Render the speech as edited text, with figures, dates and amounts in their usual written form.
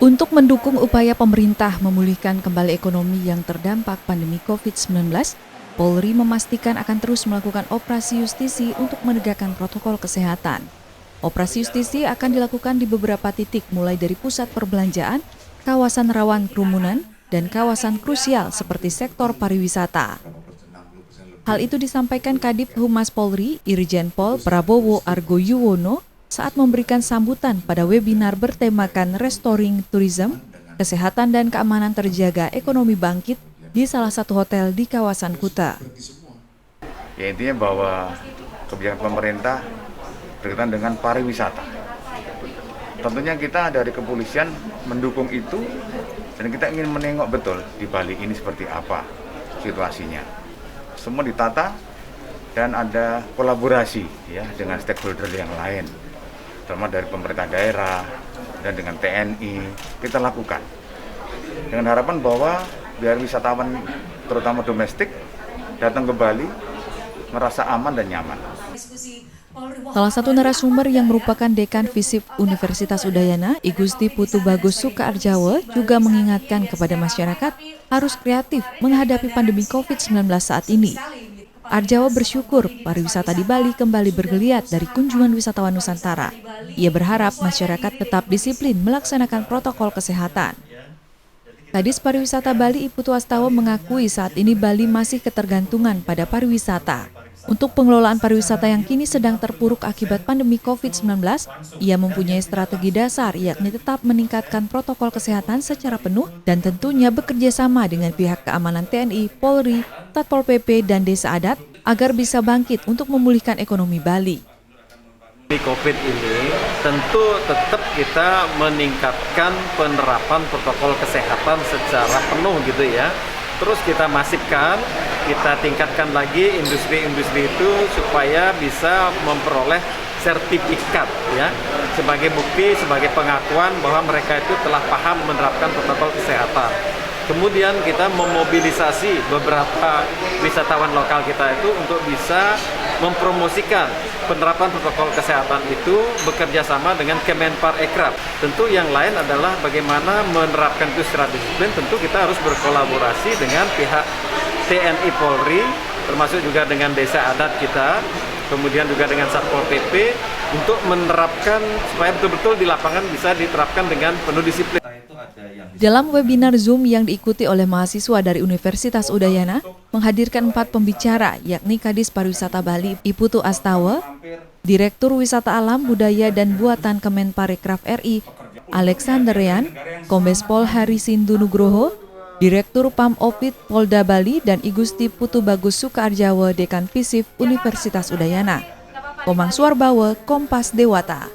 Untuk mendukung upaya pemerintah memulihkan kembali ekonomi yang terdampak pandemi COVID-19, Polri memastikan akan terus melakukan operasi justisi untuk menegakkan protokol kesehatan. Operasi justisi akan dilakukan di beberapa titik mulai dari pusat perbelanjaan, kawasan rawan kerumunan, dan kawasan krusial seperti sektor pariwisata. Hal itu disampaikan Kadif Humas Polri, Irjen Pol Prabowo Argo Yuwono, saat memberikan sambutan pada webinar bertemakan Restoring Tourism, Kesehatan dan Keamanan Terjaga Ekonomi Bangkit di salah satu hotel di kawasan Kuta. Ya, intinya bahwa kebijakan pemerintah berkaitan dengan pariwisata. Tentunya kita dari kepolisian mendukung itu dan kita ingin menengok betul di Bali ini seperti apa situasinya. Semua ditata dan ada kolaborasi ya dengan stakeholder yang lain, terutama dari pemerintah daerah dan dengan TNI kita lakukan dengan harapan bahwa biar wisatawan terutama domestik datang ke Bali merasa aman dan nyaman. Salah satu narasumber yang merupakan Dekan Visip Universitas Udayana, I Gusti Putu Bagus Sukaarjawa, juga mengingatkan kepada masyarakat harus kreatif menghadapi pandemi COVID-19 saat ini. Arjawa bersyukur pariwisata di Bali kembali bergeliat dari kunjungan wisatawan Nusantara. Ia berharap masyarakat tetap disiplin melaksanakan protokol kesehatan. Kadis Pariwisata Bali I Putu Astawa mengakui saat ini Bali masih ketergantungan pada pariwisata. Untuk pengelolaan pariwisata yang kini sedang terpuruk akibat pandemi COVID-19, ia mempunyai strategi dasar yakni tetap meningkatkan protokol kesehatan secara penuh dan tentunya bekerja sama dengan pihak keamanan TNI, Polri, Satpol PP, dan Desa Adat agar bisa bangkit untuk memulihkan ekonomi Bali. Di COVID ini tentu tetap kita meningkatkan penerapan protokol kesehatan secara penuh gitu ya. Terus kita masifkan, kita tingkatkan lagi industri-industri itu supaya bisa memperoleh sertifikat ya sebagai bukti, sebagai pengakuan bahwa mereka itu telah paham menerapkan protokol kesehatan. Kemudian kita memobilisasi beberapa wisatawan lokal kita itu untuk bisa mempromosikan penerapan protokol kesehatan itu bekerja sama dengan Kemenparekraf. Tentu yang lain adalah bagaimana menerapkan itu secara disiplin. Tentu kita harus berkolaborasi dengan pihak TNI Polri, termasuk juga dengan Desa Adat kita, kemudian juga dengan Satpol PP untuk menerapkan supaya betul-betul di lapangan bisa diterapkan dengan penuh disiplin. Dalam webinar Zoom yang diikuti oleh mahasiswa dari Universitas Udayana, menghadirkan 4 pembicara, yakni Kadis Pariwisata Bali I Putu Astawa, Direktur Wisata Alam, Budaya dan Buatan Kemenparekraf RI, Alexander Rian, Kombes Pol Hari Sindu Nugroho, Direktur Pam Opit Polda Bali, dan I Gusti Putu Bagus Sukaarjawa, Dekan Visip Universitas Udayana. Komang Suarbawa, Kompas Dewata.